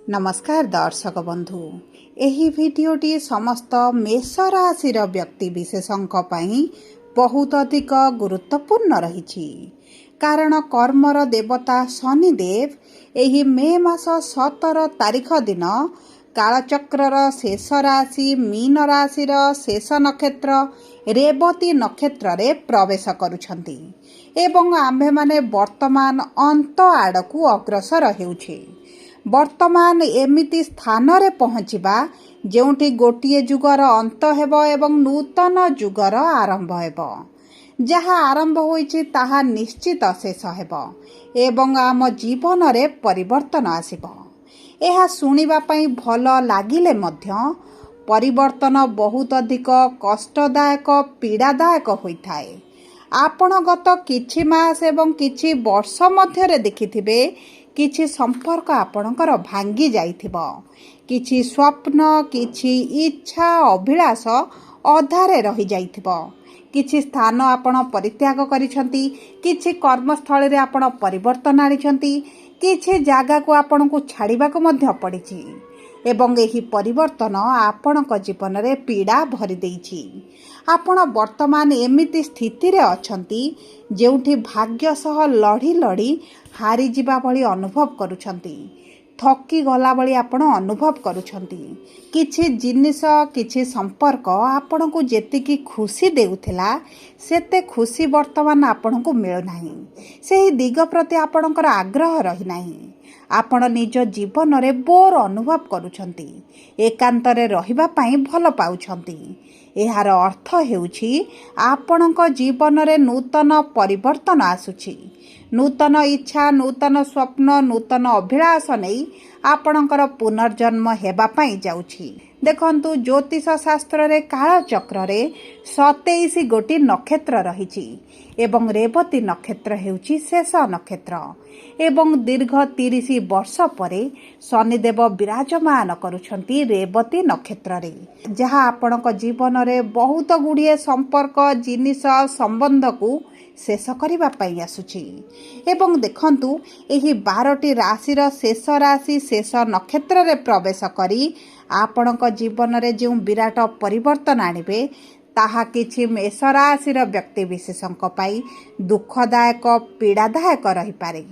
नमस्कार दर्शक बंधु एही भिडियोटी समस्त मेष राशि व्यक्ति विशेषों बहुत अधिक गुरुत्वपूर्ण रही कारण कर्मर देवता शनिदेव एही मे मास 17 तारिख दिन कालचक्रर शेष राशि मीन राशिर शेष नक्षत्र रेवती नक्षत्र रे प्रवेश करुछंती एवं आम्भे माने वर्तमान अंत आड़कू अग्रसर हेउछे। वर्तमान एमिति स्थान रे पहुँचवा जोंठी गोटिए जुगर अंत हेबो एवं नूतन जुगर आरंभ हेबो। जहा आरंभ होईछि ताहा निश्चित शेष हेबो एवं आम जीवन रे परिवर्तन आसिबो। एहा सुनिबा पई भल लागिले मध्य परिवर्तन बहुत अधिक कष्टदायक पीड़ादायक होइथाए। आपण गत किछि मास एवं किछि वर्ष मध्यरे देखिथिबे किछि संपर्क आपणकर भांगी जाइथिबो। किछि स्वप्न किछि इच्छा अभिलाष अधारे रही जाइथिबो। किछि स्थान आपण परित्याग करिसंती किछि कर्मस्थल रे आपण परिवर्तन आनिसंती किछि जागा को आपण को छाड़िबा को मध्य पड़िछि एवं एही परिवर्तन आपणक जीवन रे पीड़ा भरि देइछि। आपण वर्तमान एमिति स्थिति रे अछंती जेउठी भाग्य सह लड़ी लड़ी हारी जिबा भली अनुभव करुछंती थकी गला भली आपण अनुभव करुछंती। किछि जिनिस किछि संपर्क आपण को जेतिकी खुशी देउथिला सेते खुशी वर्तमान आपण को मिल नाही। सेही दिग प्रति आपणकर आग्रह रही नाही। आपण निज जीवन रे बोर अनुभव करुछंती एकांतरे रहिबा पई भल पाउछंती। एहार अर्थ हेउछि आपणक जीवन रे नूतन परिवर्तन आसुछि। नूतन इच्छा नूतन स्वप्न नूतन अभिलाष नहीं आपणकर पुनर्जन्म हेबा पई जाउछि। देखंतु ज्योतिष शास्त्र रे कालचक्र रे 27 गोटी नक्षत्र रहिछि एवं रेवती नक्षत्र हेउछि शेष नक्षत्र एवं दीर्घ 30 वर्ष परे शनिदेव विराजमान करुछंती रेवती नक्षत्र रे जहा आपणक जीवन रे बहुत गुड़िए संपर्क जिनिस संबंध को शेष करबा पई आसुछि। एवं देखंतु एही 12टी राशिर शेष राशि शेष नक्षत्र रे प्रवेश करी आपणक जीवन रे जो विराट परिवर्तन आनिबे ताहा किछि मेष राशिर व्यक्ति विशेषंक पई दुखदायक पीड़ादायक रही पारे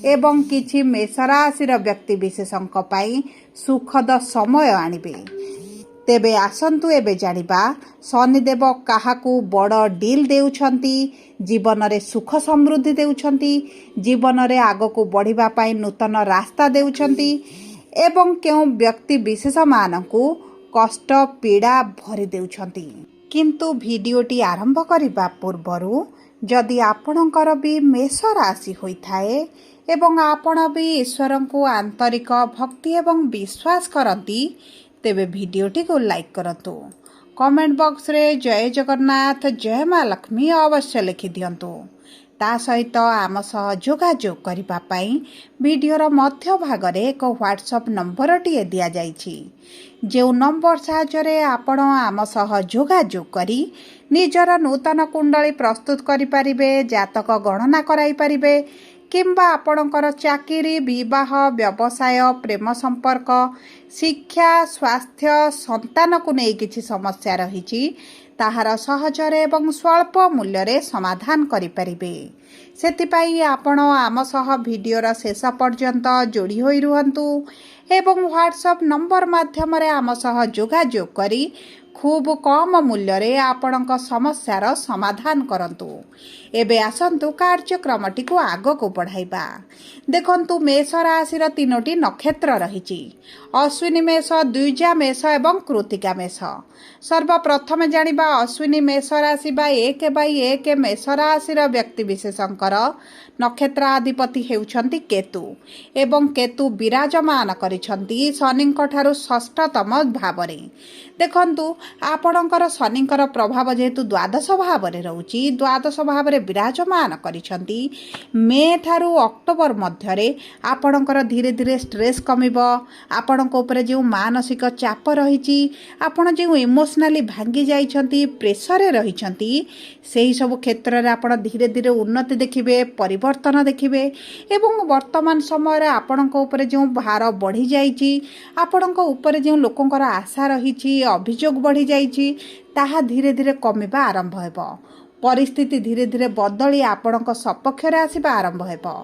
एवं किछि मेष राशिर व्यक्ति विशेषंक पई सुखद समय आनिबे। तेबे आसंतु एबे जानिबा शनिदेव काहाकू बड़ डील देउछंती जीवन रे सुख समृद्धि देउछंती जीवन रे आगको बढ़िबा पई नूतन रास्ता देउछंती एवं केउ व्यक्ति विशेष मानकू कष्ट पीड़ा भरी देउछंती। किंतु भिडियोटी आरंभ करिबा पूर्वरु जदि आपणकर भी मेष राशि होइथाए एवं आपण भी ईश्वर को आंतरिक भक्ति एवं विश्वास करती तेबे भिडियोटी को लाइक करंतु। कमेंट बॉक्स रे जय जगन्नाथ जय मां लक्ष्मी अवश्य लिखि दियंतु। ता सहित आम सह जोगाजोग करिबा पई भिडियोर मध्य भाग रे एक व्हाट्सएप नंबर टिए दिया जाइछि जो नंबर साहाय्य आपण आम सह जोगाजोग करी निजर नूतन कुंडली प्रस्तुत करि परिबे जातक गणना कराई परिबे किंबा आपणकर चाकरी विवाह व्यवसाय प्रेम संपर्क शिक्षा स्वास्थ्य संतान को नहीं किछि समस्या रही ताहार सहजरे एवं स्वल्प मूल्य रे समाधान करि परिबे। सेतिपाई आपण आम सह भिडियोर शेष पर्यंत जोड़ी होई रुहंतु एवं व्हाट्सएप नंबर माध्यम रे आम सह जोगाजोग करी खूब कम मूल्य रे आपणक समस्यार समाधान करंतु। एबे आसंतु कार्यक्रमटी को आग को बढ़ाइबा। देखंतु मेष राशिर 3टी नक्षत्र रहिछि अश्विनी मेष द्विजा मेष एवं कृतिका मेष। सर्वप्रथम जानिबा अश्विनी मेष राशि बा 1/1 मेष राशिर व्यक्ति विशेषंकर नक्षत्राधिपति हेउछंती केतु एवं केतु विराजमान करिछंती शनिंक ठारु षष्ठतम भावरे। देखंतु आपणकर शनिंकर प्रभाव जेहेतु द्वादश भाव रे रहउची द्वादश भाव रे विराजमान करिसेंती मे ठारू अक्टोबर मध्यरे आपणकर धीरे धीरे स्ट्रेस कमिब आपणक ऊपर जो मानसिक चाप रही आपण जो इमोशनाली भांगी जाइछंती प्रेशर रहिछंती सेही सब क्षेत्र में आपण धीरे धीरे उन्नति देखिबे परिवर्तन देखिबे एवं वर्तमान समय रे आपणक ऊपर जो भार बढ़ी जाइछि आपणक ऊपर जो लोकंकर आशा रही अभियोग बढ़ी जाइछि ताहा धीरे धीरे कमिबा आरंभ हेबो परिस्थिति धीरे धीरे बदली आपणक सपक्ष आसवा आरंभ हेबो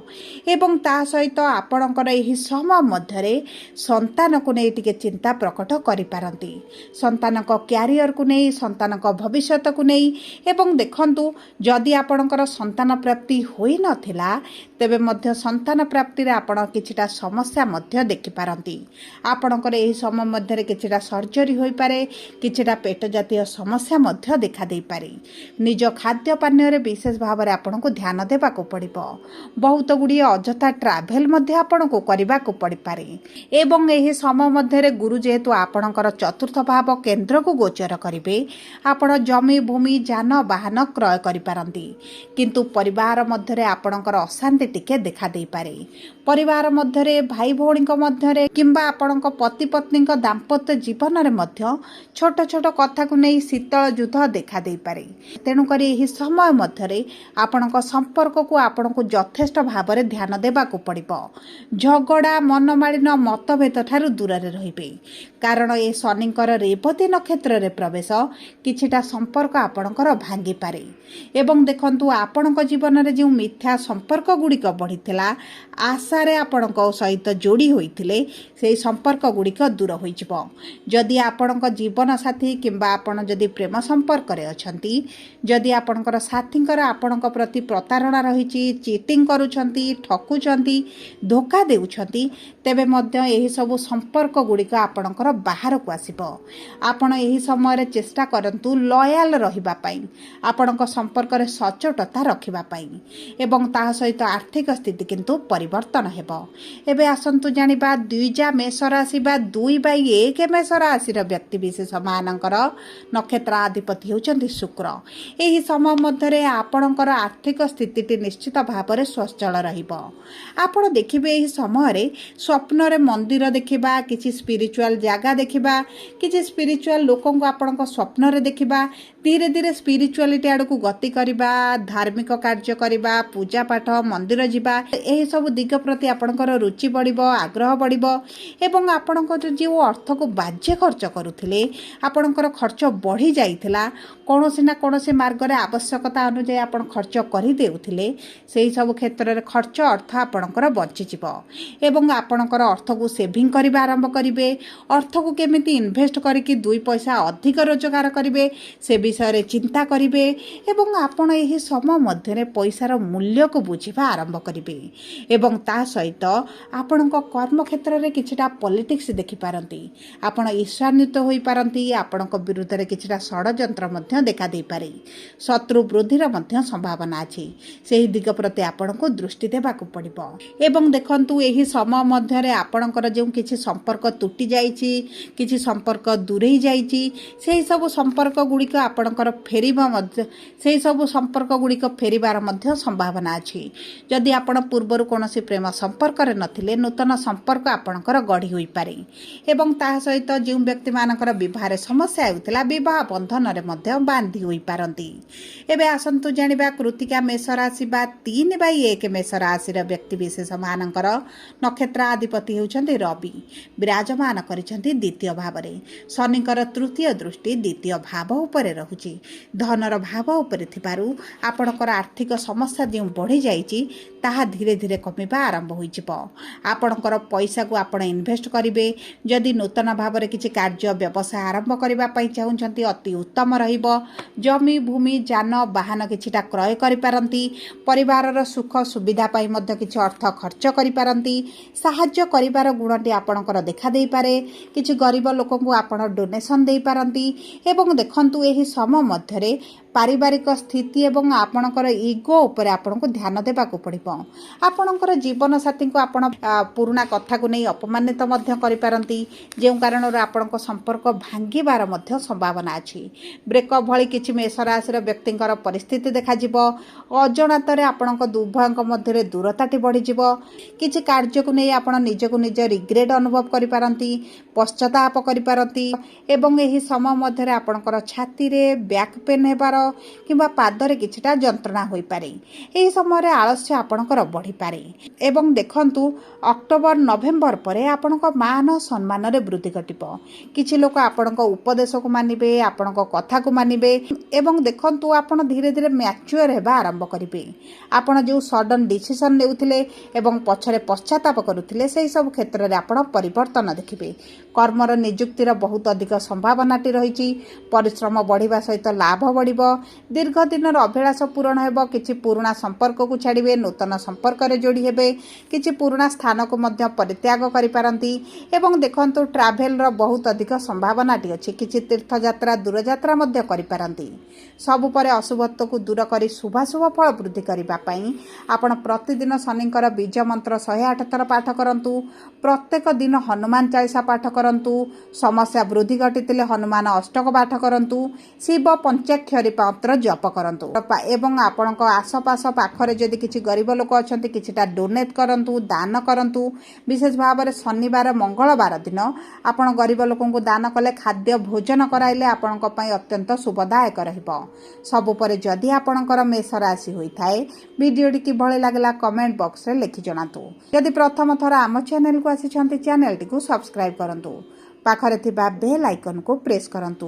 एवं ता सहित आपणकर एही समय मध्यरे संतान को नहीं टिके चिंता प्रकट करि पारंती संतानक क्यारियर को नहीं संतानक भविष्यत को नहीं एवं देखंतु जदि आपणकर संतान प्राप्ति होई नथिला तेबे मध्य संतान प्राप्ति रे आपण किछिटा समस्या मध्य देखि पारंती आपणकर एही समय मध्यरे किछिटा सर्जरी होई पारे किछिटा पेट जातीय समस्या मध्य देखा देई पारे निज खाद्य पानीय विशेष भाव में आपन को ध्यान देवाक पड़िबो बहुत गुड़िए अजथा ट्राभेल मध्य आपन को करबाक पड़ पारे एवं एही समय मध्यरे गुरु जेहेतु आपणकर चतुर्थ भाव केंद्र को गोचर करिवे आपण जमी भूमि जान वाहन क्रय करि पारंती किंतु परिवार मध्यरे आपणकर अशांति टिके देखा देई पारे परिवार मध्यरे भाई भौणी मध्यरे किंबा आपणक पति पत्नी दाम्पत्य जीवन में मध्य छोट छोट कथा को नहीं शीतल युद्ध देखा देई पारे तेणुकरी एही समय मध्यरे आपणक संपर्क को आपणक यथेष्ट भाव में ध्यान देवाक पड़िबो झगड़ा मनमालिन मतभेद ठारू दूर रहिबे कारण ए शनिकर रेवती नक्षत्र रे प्रवेश किछिटा संपर्क आपणकर भांगी पारे एवं देखंतु आपणक जीवन में जो मिथ्या संपर्क गुड़िक बढ़िथिला आशा रे आपणक सहित जोड़ी होइथिले से संपर्क गुड़िक दूर होइजिबो जदि आपणक जीवन साथी किंबा आपण जदि प्रेम संपर्क रे अछंती जदि आपणकर साथींकर आपणक प्रति प्रतारणा रहिछि चीटिंग करूछंती ठकुछंती धोखा देउछंती तेबे मध्य एही सब संपर्क गुड़िक आपणकर बाहर को आसिबो आपण एही समय रे चेष्टा करंतु लॉयल रहिबा पई आपणक संपर्क रे सचोटता रखिबा पई एवं ता सहित आर्थिक स्थिति किंतु परिवर्तन हेबो एबे आसंतु जानिबा द्विजा मेष राशि बा 2/1 मेष राशि रो व्यक्ति विशेष मानकर नक्षत्र अधिपति होचंती शुक्र एही समय मध्यरे आपणकर आर्थिक स्थिति निश्चित भाव में स्वच्छल रहिबो आपण देखिबे एही समय रे स्वप्न रे मंदिर देखिबा किछि स्पिरिचुअल जागा देखिबा किछि स्पिरिचुअल लोकों को आपणक स्वप्न रे देखिबा धीरे धीरे स्पिरिचुअलिटी आड़ को गति करिबा धार्मिक कार्य करिबा पूजा पाठ मंदिर जिबा एही सब दिग प्रति आपणकर रुचि बढ़िबो आग्रह बढ़िबो एवं आपणकर जो अर्थ को बाज्य खर्च करुथिले आपणकर खर्च बढ़ी जाइथिला कोनोसी ना कोनोसी मार्ग रे आवश्यकता अनुसार आपण खर्च करि देउथिले सेही सब क्षेत्र रे खर्च अर्थ आपणकर बंची जिवो एवं आपणकर अर्थ को सेविंग करिबा आरंभ करिवे अर्थ को केमिति इन्वेस्ट करिकि 2 पैसा अधिक रोजगार करिवे से विषय रे चिंता करिवे एवं आपण एही समय मध्यरे पैसार मूल्य को बुझिबा आरंभ करिवे एवं ता सहित आपणक कर्म क्षेत्र रे किछिटा पॉलिटिक्स देखि पारंती आपण ईर्ष्यान्वित होई पारंती आपणक विरुद्ध रे किछिटा षडयंत्र मध्य देखा देई पारे शत्रु वृद्धिर मध्य संभावना अछि सेही दिग प्रति आपणको दृष्टि देबाक पड़िबो एवं देखंतु एही समय मध्यरे आपणकर जो किछि संपर्क टूटी जाइछि किछि संपर्क दूरेई जाइछि सेही सब संपर्क गुड़िक आपणकर फेरिबा मध्य सेही सब संपर्क गुड़िक फेरिबार मध्य संभावना अछि जदि आपण पूर्वरु कोनोसी प्रेम संपर्क रे नथिले नूतन संपर्क आपणकर गढ़ी होई पारे एवं ता सहित जो व्यक्ति मानकर विवाह समस्या हेउतला विवाह बंधन रे मध्य बांधी होई पारंती एबे आसंतु जानिबा कृतिका मेष राशि बा 3/1 मेष राशि रे व्यक्ति विशेष मानकर नक्षत्र अधिपति होउछन्ती रवि विराजमान करिसन्ती द्वितीय भाव रे शनिकर तृतीय दृष्टि द्वितीय भाव उपरे रहुची धनर भाव उपरे थिबारु आपणकर आर्थिक समस्या जो बढ़ी जाइछि ताहा धीरे धीरे कमिबा आरंभ होइजिबो आपणकर पैसा को आपण इन्वेस्ट करिवे जदि नूतन भाव रे किछि कार्य व्यवसाय आरंभ करिबा पई चाहुचन्ती अति उत्तम रहिबो जमी भूमि जान वाहन किछिटा क्रय करि पारंती परिवारर सुख सुविधा पई मध्य किछि अर्थ खर्च करि पारंती साहाय्य करिवार गुणटी आपणकर देखा देई पारे किछि गरीब लोकन को आपण डोनेशन देई पारंती एवं देखंतु एही समय मध्यरे पारिवारिक स्थिति एवं आपणकर इगो उपरे आपनको ध्यान देबाक पड़िबो ଆପଣଙ୍କର ଜୀବନସାଥୀଙ୍କୁ ଆପଣ ପୁରୁଣା କଥାକୁ ନେଇ ଅପମାନିତ ମଧ୍ୟ କରିପାରନ୍ତି, ଯେଉଁ କାରଣରୁ ଆପଣଙ୍କ ସମ୍ପର୍କ ଭାଙ୍ଗିବାର ମଧ୍ୟ ସମ୍ଭାବନା ଅଛି। ବ୍ରେକଅପ୍ ଭଳି କିଛି ମେଷ ରାଶିର ବ୍ୟକ୍ତିଙ୍କର ପରିସ୍ଥିତି ଦେଖାଯିବ। ଅଜଣାତରେ ଆପଣଙ୍କ ଉଭୟଙ୍କ ମଧ୍ୟରେ ଦୂରତାଟି ବଢ଼ିଯିବ। କିଛି କାର୍ଯ୍ୟକୁ ନେଇ ଆପଣ ନିଜକୁ ନିଜ ରିଗ୍ରେଟ୍ ଅନୁଭବ କରିପାରନ୍ତି, ପଶ୍ଚାତାପ କରିପାରନ୍ତି ଏବଂ ଏହି ସମୟ ମଧ୍ୟରେ ଆପଣଙ୍କର ଛାତିରେ ବ୍ୟାକ୍ ପେନ୍ ହେବାର କିମ୍ବା ପାଦରେ କିଛିଟା ଯନ୍ତ୍ରଣା ହୋଇପାରେ। ଏହି ସମୟରେ ଆଳସ୍ୟ ଆପଣଙ୍କର ବଢ଼ିପାରେ ଏବଂ ଦେଖନ୍ତୁ ଅକ୍ଟୋବର ନଭେମ୍ବର ପରେ ଆପଣଙ୍କ ମାନ ସମ୍ମାନରେ ବୃଦ୍ଧି ଘଟିବ। କିଛି ଲୋକ ଆପଣଙ୍କ ଉପଦେଶକୁ ମାନିବେ, ଆପଣଙ୍କ କଥାକୁ ମାନିବେ ଏବଂ ଦେଖନ୍ତୁ ଆପଣ ଧୀରେ ଧୀରେ ମ୍ୟାଚୁଅର୍ ହେବା ଆରମ୍ଭ କରିବେ। ଆପଣ ଯେଉଁ ସଡନ୍ ଡିସିସନ୍ ନେଉଥିଲେ ଏବଂ ପଛରେ ପଶ୍ଚାତାପ କରୁଥିଲେ, ସେହି ସବୁ କ୍ଷେତ୍ରରେ ଆପଣ ପରିବର୍ତ୍ତନ ଦେଖିବେ। କର୍ମର ନିଯୁକ୍ତିର ବହୁତ ଅଧିକ ସମ୍ଭାବନାଟି ରହିଛି। ପରିଶ୍ରମ ବଢ଼ିବା ସହିତ ଲାଭ ବଢ଼ିବ। ଦୀର୍ଘ ଦିନର ଅଭିଳାଷ ପୂରଣ ହେବ। କିଛି ପୁରୁଣା ସମ୍ପର୍କକୁ ଛାଡ଼ିବେ, ନୂତନ ସମ୍ପର୍କରେ ଯୋଡ଼ି ହେବେ। କିଛି ପୁରୁଣା ସ୍ଥାନକୁ ମଧ୍ୟ ପରିତ୍ୟାଗ କରିପାରନ୍ତି ଏବଂ ଦେଖନ୍ତୁ ଟ୍ରାଭେଲର ବହୁତ ଅଧିକ ସମ୍ଭାବନାଟି ଅଛି। କିଛି ତୀର୍ଥଯାତ୍ରା, ଦୂରଯାତ୍ରା ମଧ୍ୟ କରିପାରନ୍ତି। ସବୁ ପରେ ଅଶୁଭତ୍ୱକୁ ଦୂର କରି ଶୁଭାଶୁଭ ଫଳ ବୃଦ୍ଧି କରିବା ପାଇଁ ଆପଣ ପ୍ରତିଦିନ ଶନିଙ୍କର ବୀଜ ମନ୍ତ୍ର 108 ଥର ପାଠ କରନ୍ତୁ। ପ୍ରତ୍ୟେକ ଦିନ ହନୁମାନ ଚାଳିଶା ପାଠ କରନ୍ତୁ। ସମସ୍ୟା ବୃଦ୍ଧି ଘଟିଥିଲେ ହନୁମାନ ଅଷ୍ଟକ ପାଠ କରନ୍ତୁ। ଶିବ ପଞ୍ଚାକ୍ଷରୀ ମନ୍ତ୍ର ଜପ କରନ୍ତୁ ଏବଂ ଆପଣଙ୍କ ଆସପାସ ପାଖରେ ଯଦି କିଛି ଗରିବ ଲୋକ ଅଛନ୍ତି କିଛିଟା ଡୋନେଟ୍ କରନ୍ତୁ, ଦାନ କରନ୍ତୁ। ବିଶେଷ ଭାବରେ ଶନିବାର, ମଙ୍ଗଳବାର ଦିନ ଆପଣ ଗରିବ ଲୋକଙ୍କୁ ଦାନ କଲେ, ଖାଦ୍ୟ ଭୋଜନ କରାଇଲେ ଆପଣଙ୍କ ପାଇଁ ଅତ୍ୟନ୍ତ ଶୁଭଦାୟକ ରହିବ। ସବୁ ପରେ ଯଦି ଆପଣଙ୍କର ମେଷ ରାଶି ହୋଇଥାଏ, ଭିଡ଼ିଓଟି କିଭଳି ଲାଗିଲା କମେଣ୍ଟ ବକ୍ସରେ ଲେଖି ଜଣାନ୍ତୁ। ଯଦି ପ୍ରଥମ ଥର ଆମ ଚ୍ୟାନେଲକୁ ଆସିଛନ୍ତି, ଚ୍ୟାନେଲଟିକୁ ସବସ୍କ୍ରାଇବ୍ କରନ୍ତୁ। ପାଖରେ ଥିବା ବେଲ୍ ଆଇକନକୁ ପ୍ରେସ୍ କରନ୍ତୁ।